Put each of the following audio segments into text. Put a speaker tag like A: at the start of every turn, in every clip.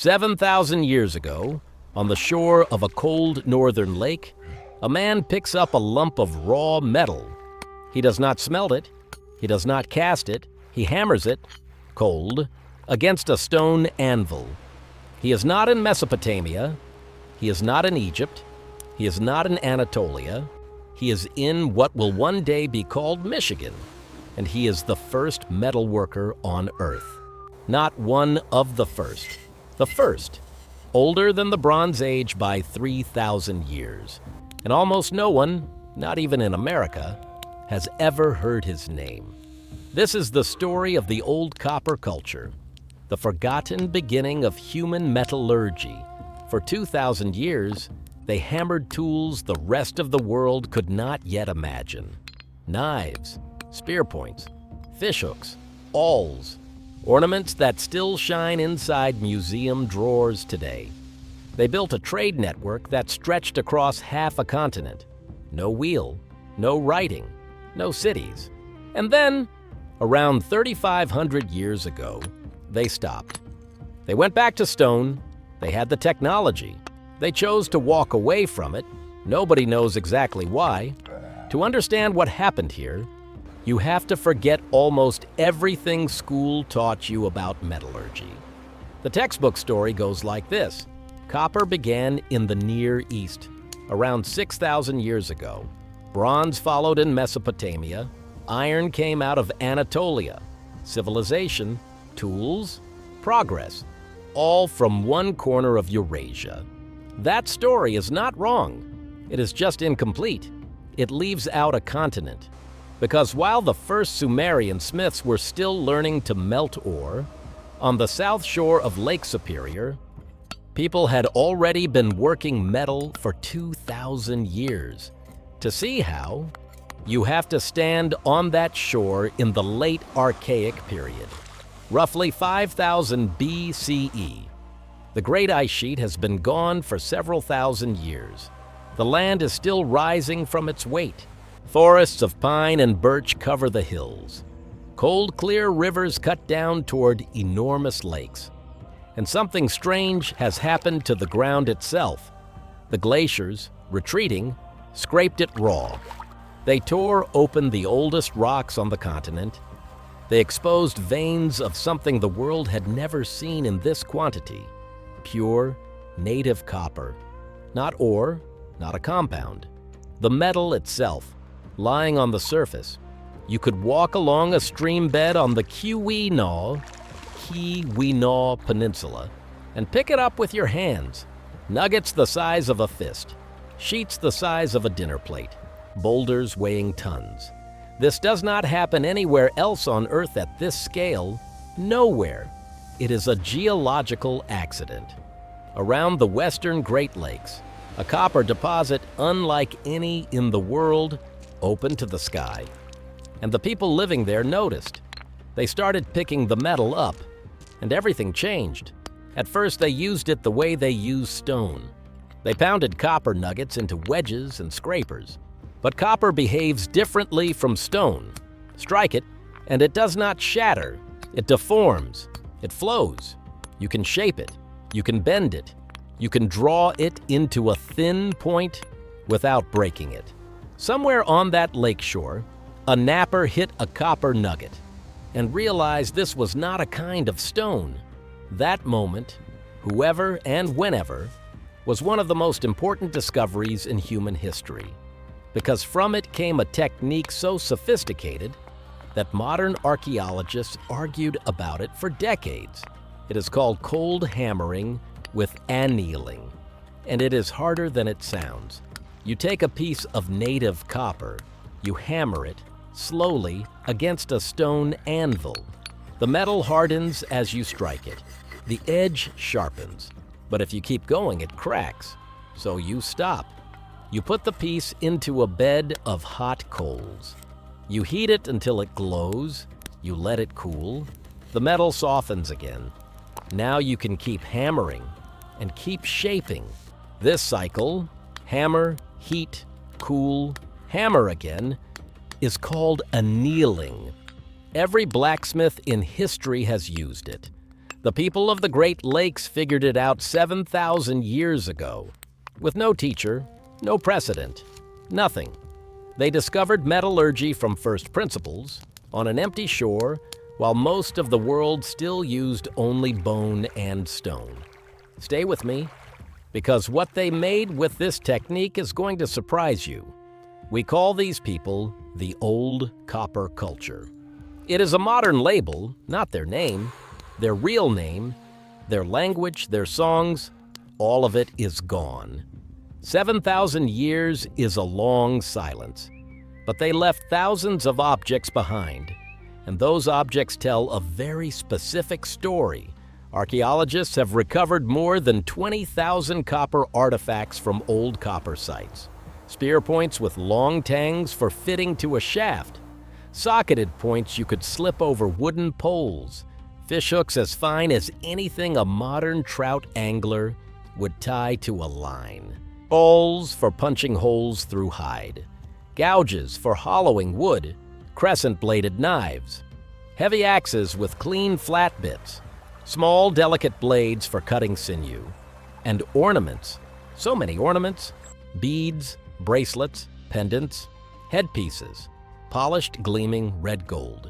A: 7,000 years ago, on the shore of a cold northern lake, a man picks up a lump of raw metal. He does not smelt it, he does not cast it, he hammers it, cold, against a stone anvil. He is not in Mesopotamia, he is not in Egypt, he is not in Anatolia, he is in what will one day be called Michigan, and he is the first metal worker on Earth. Not one of the first, older than the Bronze Age by 3,000 years. And almost no one, not even in America, has ever heard his name. This is the story of the old copper culture, the forgotten beginning of human metallurgy. For 2,000 years, they hammered tools the rest of the world could not yet imagine. Knives, spear points, fishhooks, awls, ornaments that still shine inside museum drawers today. They built a trade network that stretched across half a continent. No wheel, no writing, no cities. And then, around 3,500 years ago, they stopped. They went back to stone. They had the technology. They chose to walk away from it. Nobody knows exactly why. To understand what happened here, you have to forget almost everything school taught you about metallurgy. The textbook story goes like this. Copper began in the Near East, around 6,000 years ago. Bronze followed in Mesopotamia. Iron came out of Anatolia. Civilization, tools, progress, all from one corner of Eurasia. That story is not wrong. It is just incomplete. It leaves out a continent. Because while the first Sumerian smiths were still learning to melt ore, on the south shore of Lake Superior, people had already been working metal for 2,000 years. To see how, you have to stand on that shore in the late Archaic period, roughly 5,000 BCE. The Great Ice Sheet has been gone for several thousand years. The land is still rising from its weight. Forests of pine and birch cover the hills. Cold, clear rivers cut down toward enormous lakes. And something strange has happened to the ground itself. The glaciers, retreating, scraped it raw. They tore open the oldest rocks on the continent. They exposed veins of something the world had never seen in this quantity. Pure, native copper. Not ore, not a compound. The metal itself, lying on the surface. You could walk along a stream bed on the Keweenaw Peninsula and pick it up with your hands. Nuggets the size of a fist, sheets the size of a dinner plate, boulders weighing tons. This does not happen anywhere else on Earth at this scale, nowhere. It is a geological accident. Around the western Great Lakes, a copper deposit unlike any in the world opened to the sky. And the people living there noticed. They started picking the metal up, and everything changed. At first, they used it the way they use stone. They pounded copper nuggets into wedges and scrapers. But copper behaves differently from stone. Strike it, and it does not shatter. It deforms. It flows. You can shape it. You can bend it. You can draw it into a thin point without breaking it. Somewhere on that lakeshore, a napper hit a copper nugget and realized this was not a kind of stone. That moment, whoever and whenever, was one of the most important discoveries in human history, because from it came a technique so sophisticated that modern archaeologists argued about it for decades. It is called cold hammering with annealing, and it is harder than it sounds. You take a piece of native copper, you hammer it slowly against a stone anvil. The metal hardens as you strike it. The edge sharpens, but if you keep going, it cracks. So you stop. You put the piece into a bed of hot coals. You heat it until it glows. You let it cool. The metal softens again. Now you can keep hammering and keep shaping. This cycle, hammer, heat, cool, hammer again, is called annealing. Every blacksmith in history has used it. The people of the Great Lakes figured it out 7,000 years ago, with no teacher, no precedent, nothing. They discovered metallurgy from first principles, on an empty shore, while most of the world still used only bone and stone. Stay with me, because what they made with this technique is going to surprise you. We call these people the Old Copper Culture. It is a modern label, not their name. Their real name, their language, their songs, all of it is gone. 7,000 years is a long silence, but they left thousands of objects behind, and those objects tell a very specific story. Archaeologists have recovered more than 20,000 copper artifacts from old copper sites. Spear points with long tangs for fitting to a shaft, socketed points you could slip over wooden poles, fish hooks as fine as anything a modern trout angler would tie to a line, awls for punching holes through hide, gouges for hollowing wood, crescent-bladed knives, heavy axes with clean flat bits, small delicate blades for cutting sinew, and ornaments, so many ornaments, beads, bracelets, pendants, headpieces, polished gleaming red gold.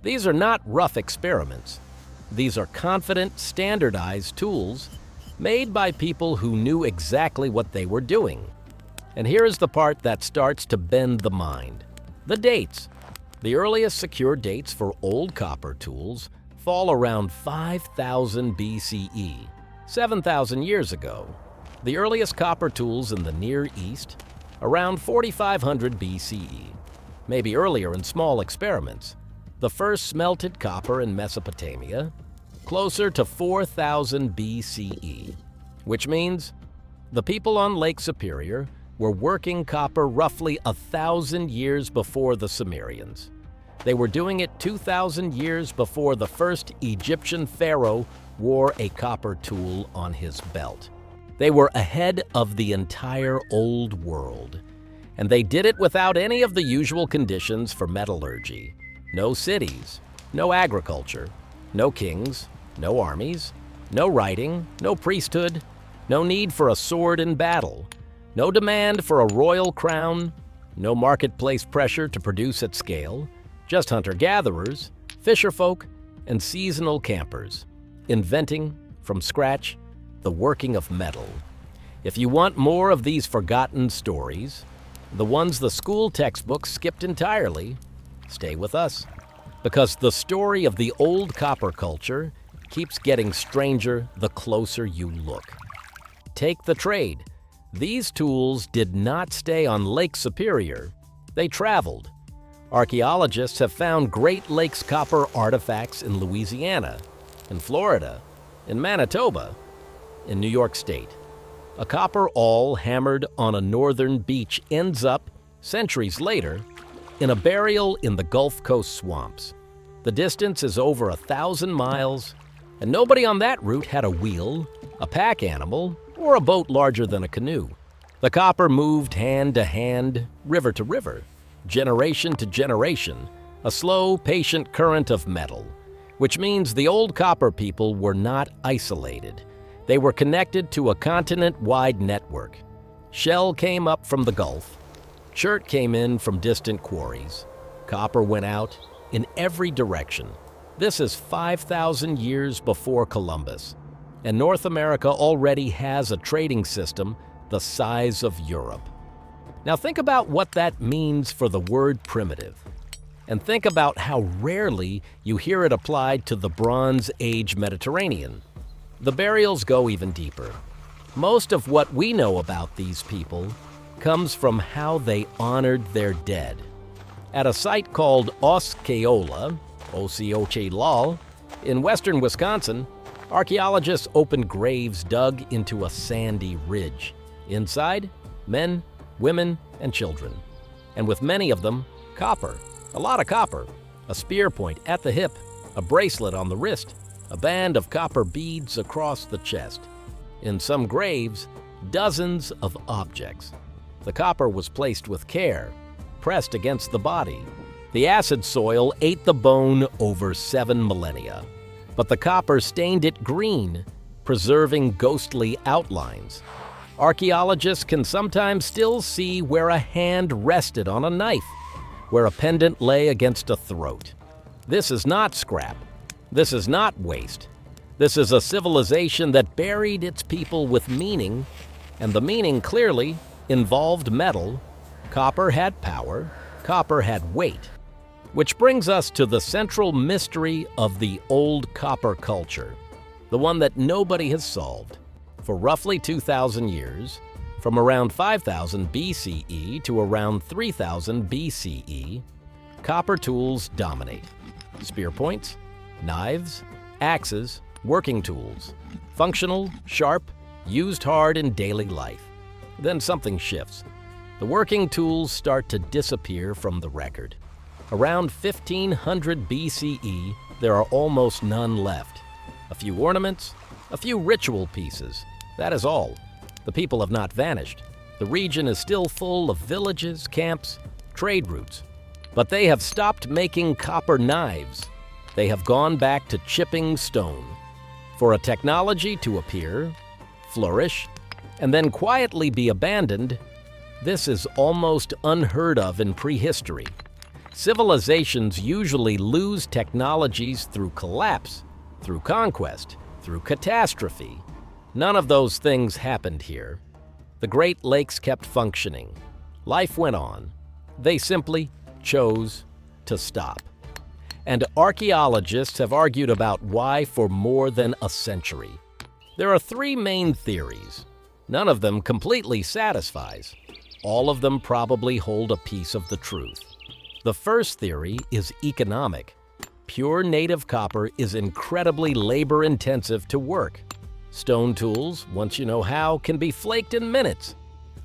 A: These are not rough experiments. These are confident, standardized tools made by people who knew exactly what they were doing. And here is the part that starts to bend the mind. The dates. The earliest secure dates for old copper tools fall around 5000 BCE, 7,000 years ago. The earliest copper tools in the Near East, around 4500 BCE, maybe earlier in small experiments. The first smelted copper in Mesopotamia, closer to 4000 BCE, which means the people on Lake Superior were working copper roughly 1,000 years before the Sumerians. They were doing it 2,000 years before the first Egyptian pharaoh wore a copper tool on his belt. They were ahead of the entire old world, and they did it without any of the usual conditions for metallurgy. No cities, no agriculture, no kings, no armies, no writing, no priesthood, no need for a sword in battle, no demand for a royal crown, no marketplace pressure to produce at scale, just hunter-gatherers, fisherfolk, and seasonal campers, inventing, from scratch, the working of metal. If you want more of these forgotten stories, the ones the school textbooks skipped entirely, stay with us, because the story of the old copper culture keeps getting stranger the closer you look. Take the trade. These tools did not stay on Lake Superior. They traveled. Archaeologists have found Great Lakes copper artifacts in Louisiana, in Florida, in Manitoba, in New York State. A copper awl hammered on a northern beach ends up, centuries later, in a burial in the Gulf Coast swamps. The distance is over 1,000 miles, and nobody on that route had a wheel, a pack animal, or a boat larger than a canoe. The copper moved hand to hand, river to river, generation to generation, a slow, patient current of metal, which means the old copper people were not isolated. They were connected to a continent-wide network. Shell came up from the Gulf. Chert came in from distant quarries. Copper went out in every direction. This is 5,000 years before Columbus, and North America already has a trading system the size of Europe. Now think about what that means for the word primitive, and think about how rarely you hear it applied to the Bronze Age Mediterranean. The burials go even deeper. Most of what we know about these people comes from how they honored their dead. At a site called Osceola, Osceola, in western Wisconsin, archaeologists opened graves dug into a sandy ridge. Inside, men, women, and children. And with many of them, copper. A lot of copper. A spear point at the hip, a bracelet on the wrist, a band of copper beads across the chest. In some graves, dozens of objects. The copper was placed with care, pressed against the body. The acid soil ate the bone over 7 millennia. but the copper stained it green, preserving ghostly outlines. Archaeologists can sometimes still see where a hand rested on a knife, where a pendant lay against a throat. This is not scrap. This is not waste. This is a civilization that buried its people with meaning, and the meaning clearly involved metal. Copper had power. Copper had weight. Which brings us to the central mystery of the old copper culture, the one that nobody has solved. For roughly 2,000 years, from around 5000 BCE to around 3000 BCE, copper tools dominate. Spear points, knives, axes, working tools. Functional, sharp, used hard in daily life. Then something shifts. The working tools start to disappear from the record. Around 1500 BCE, there are almost none left. A few ornaments, a few ritual pieces. That is all. The people have not vanished. The region is still full of villages, camps, trade routes. But they have stopped making copper knives. They have gone back to chipping stone. For a technology to appear, flourish, and then quietly be abandoned, this is almost unheard of in prehistory. Civilizations usually lose technologies through collapse, through conquest, through catastrophe. None of those things happened here. The Great Lakes kept functioning. Life went on. They simply chose to stop. And archaeologists have argued about why for more than a century. There are three main theories. None of them completely satisfies. All of them probably hold a piece of the truth. The first theory is economic. Pure native copper is incredibly labor-intensive to work. Stone tools, once you know how, can be flaked in minutes.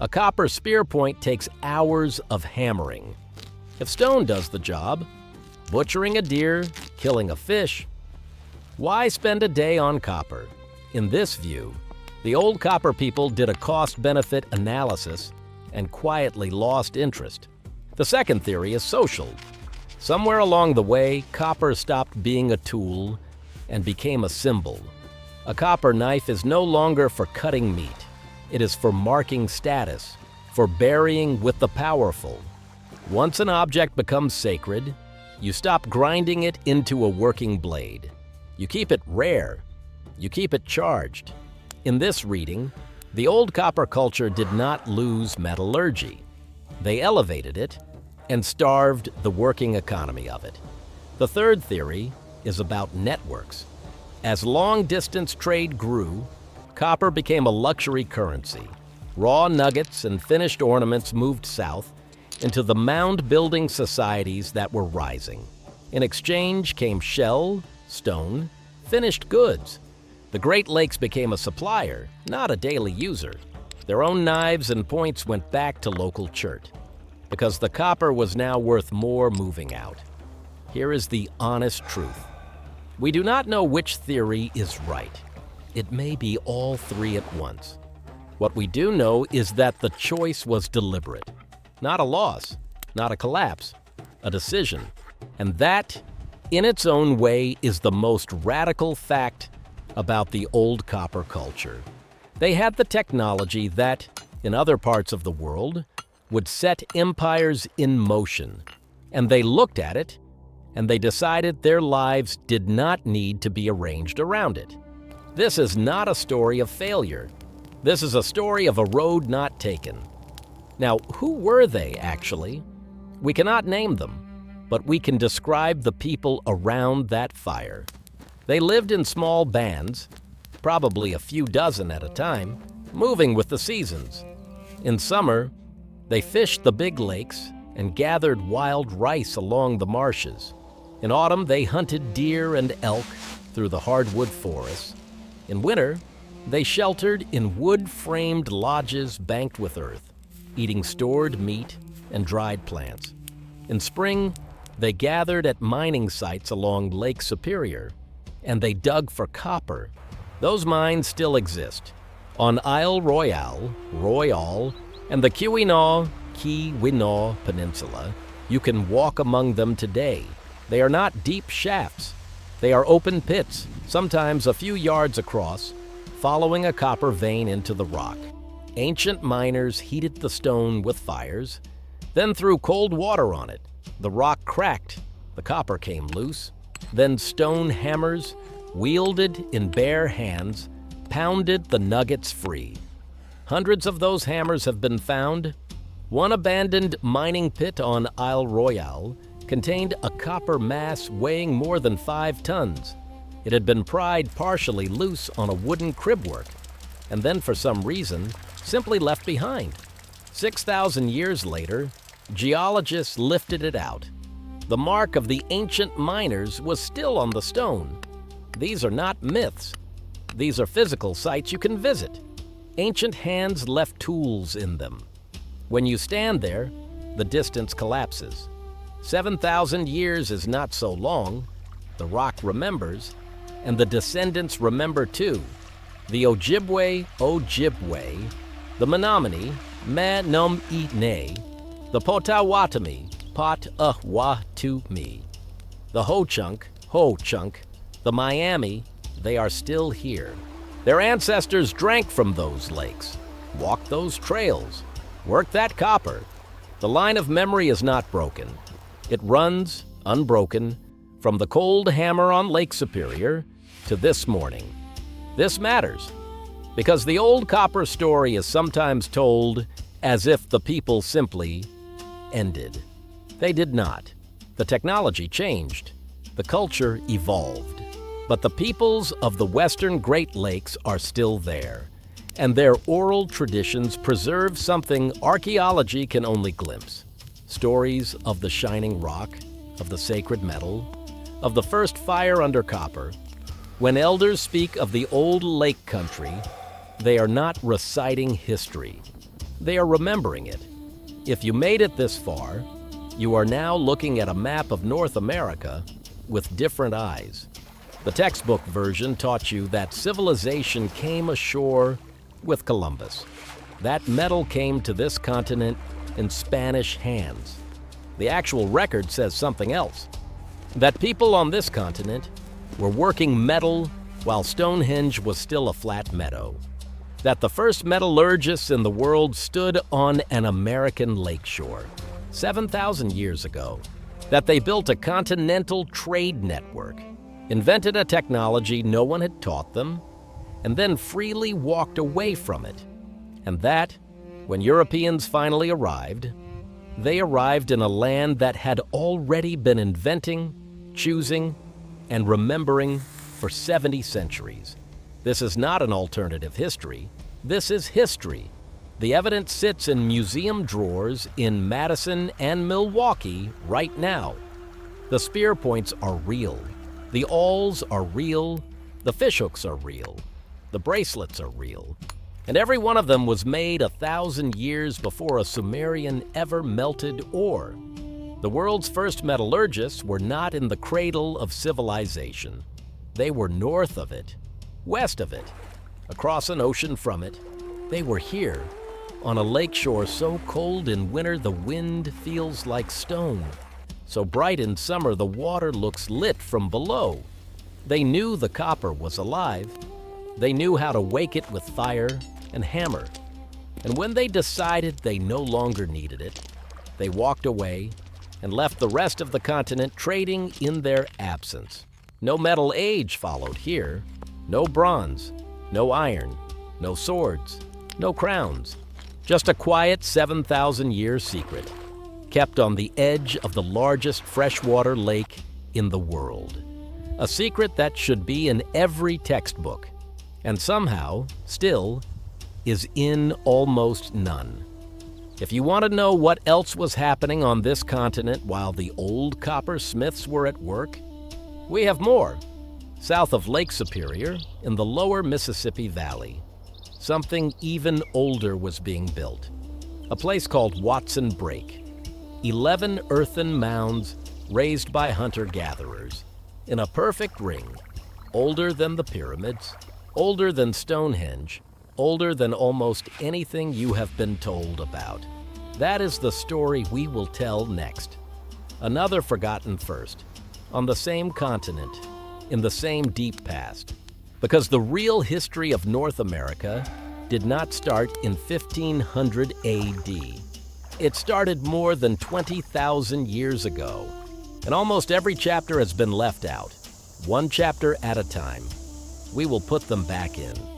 A: A copper spear point takes hours of hammering. If stone does the job, butchering a deer, killing a fish, why spend a day on copper? In this view, the old copper people did a cost-benefit analysis and quietly lost interest. The second theory is social. Somewhere along the way, copper stopped being a tool and became a symbol. A copper knife is no longer for cutting meat. It is for marking status, for burying with the powerful. Once an object becomes sacred, you stop grinding it into a working blade. You keep it rare. You keep it charged. In this reading, the old copper culture did not lose metallurgy. They elevated it and starved the working economy of it. The third theory is about networks. As long-distance trade grew, copper became a luxury currency. Raw nuggets and finished ornaments moved south into the mound-building societies that were rising. In exchange came shell, stone, finished goods. The Great Lakes became a supplier, not a daily user. Their own knives and points went back to local chert, because the copper was now worth more moving out. Here is the honest truth. We do not know which theory is right. It may be all three at once. What we do know is that the choice was deliberate. Not a loss, not a collapse, a decision. And that, in its own way, is the most radical fact about the old copper culture. They had the technology that, in other parts of the world, would set empires in motion. And they looked at it, and they decided their lives did not need to be arranged around it. This is not a story of failure. This is a story of a road not taken. Now, who were they, actually? We cannot name them, but we can describe the people around that fire. They lived in small bands, probably a few dozen at a time, moving with the seasons. In summer, they fished the big lakes and gathered wild rice along the marshes. In autumn, they hunted deer and elk through the hardwood forests. In winter, they sheltered in wood-framed lodges banked with earth, eating stored meat and dried plants. In spring, they gathered at mining sites along Lake Superior, and they dug for copper. Those mines still exist. On Isle Royale, and the Keweenaw Peninsula, you can walk among them today. They are not deep shafts. They are open pits, sometimes a few yards across, following a copper vein into the rock. Ancient miners heated the stone with fires, then threw cold water on it. The rock cracked, the copper came loose. Then stone hammers, wielded in bare hands, pounded the nuggets free. Hundreds of those hammers have been found. One abandoned mining pit on Isle Royale contained a copper mass weighing more than 5 tons. It had been pried partially loose on a wooden cribwork, and then for some reason, simply left behind. 6,000 years later, geologists lifted it out. The mark of the ancient miners was still on the stone. These are not myths. These are physical sites you can visit. Ancient hands left tools in them. When you stand there, the distance collapses. 7,000 years is not so long. The rock remembers, and the descendants remember too. The Ojibwe, the Menominee, Me-Nom-I-Ne, the Potawatomi, Pot-Uh-Wa-Tu-Mi, the Ho-Chunk, the Miami, they are still here. Their ancestors drank from those lakes, walked those trails, worked that copper. The line of memory is not broken. It runs, unbroken, from the cold hammer on Lake Superior to this morning. This matters, because the old copper story is sometimes told as if the people simply ended. They did not. The technology changed. The culture evolved. But the peoples of the Western Great Lakes are still there, and their oral traditions preserve something archaeology can only glimpse. Stories of the shining rock, of the sacred metal, of the first fire under copper. When elders speak of the old lake country, they are not reciting history. They are remembering it. If you made it this far, you are now looking at a map of North America with different eyes. The textbook version taught you that civilization came ashore with Columbus. That metal came to this continent in Spanish hands. The actual record says something else. That people on this continent were working metal while Stonehenge was still a flat meadow. That the first metallurgists in the world stood on an American lakeshore 7,000 years ago. That they built a continental trade network, invented a technology no one had taught them, and then freely walked away from it. And that, when Europeans finally arrived, they arrived in a land that had already been inventing, choosing, and remembering for 70 centuries. This is not an alternative history. This is history. The evidence sits in museum drawers in Madison and Milwaukee right now. The spear points are real. The awls are real. The fishhooks are real. The bracelets are real. And every one of them was made 1,000 years before a Sumerian ever melted ore. The world's first metallurgists were not in the cradle of civilization. They were north of it, west of it, across an ocean from it. They were here, on a lakeshore so cold in winter the wind feels like stone, so bright in summer the water looks lit from below. They knew the copper was alive. They knew how to wake it with fire and hammer. And when they decided they no longer needed it, they walked away and left the rest of the continent trading in their absence. No metal age followed here. No bronze, no iron, no swords, no crowns. Just a quiet 7,000-year secret, kept on the edge of the largest freshwater lake in the world. A secret that should be in every textbook, and somehow, still, is in almost none. If you want to know what else was happening on this continent while the old coppersmiths were at work, we have more. South of Lake Superior, in the lower Mississippi Valley, something even older was being built. A place called Watson Brake. 11 earthen mounds raised by hunter-gatherers in a perfect ring, older than the pyramids, older than Stonehenge, older than almost anything you have been told about. That is the story we will tell next. Another forgotten first, on the same continent, in the same deep past. Because the real history of North America did not start in 1500 AD. It started more than 20,000 years ago. And almost every chapter has been left out, one chapter at a time. We will put them back in.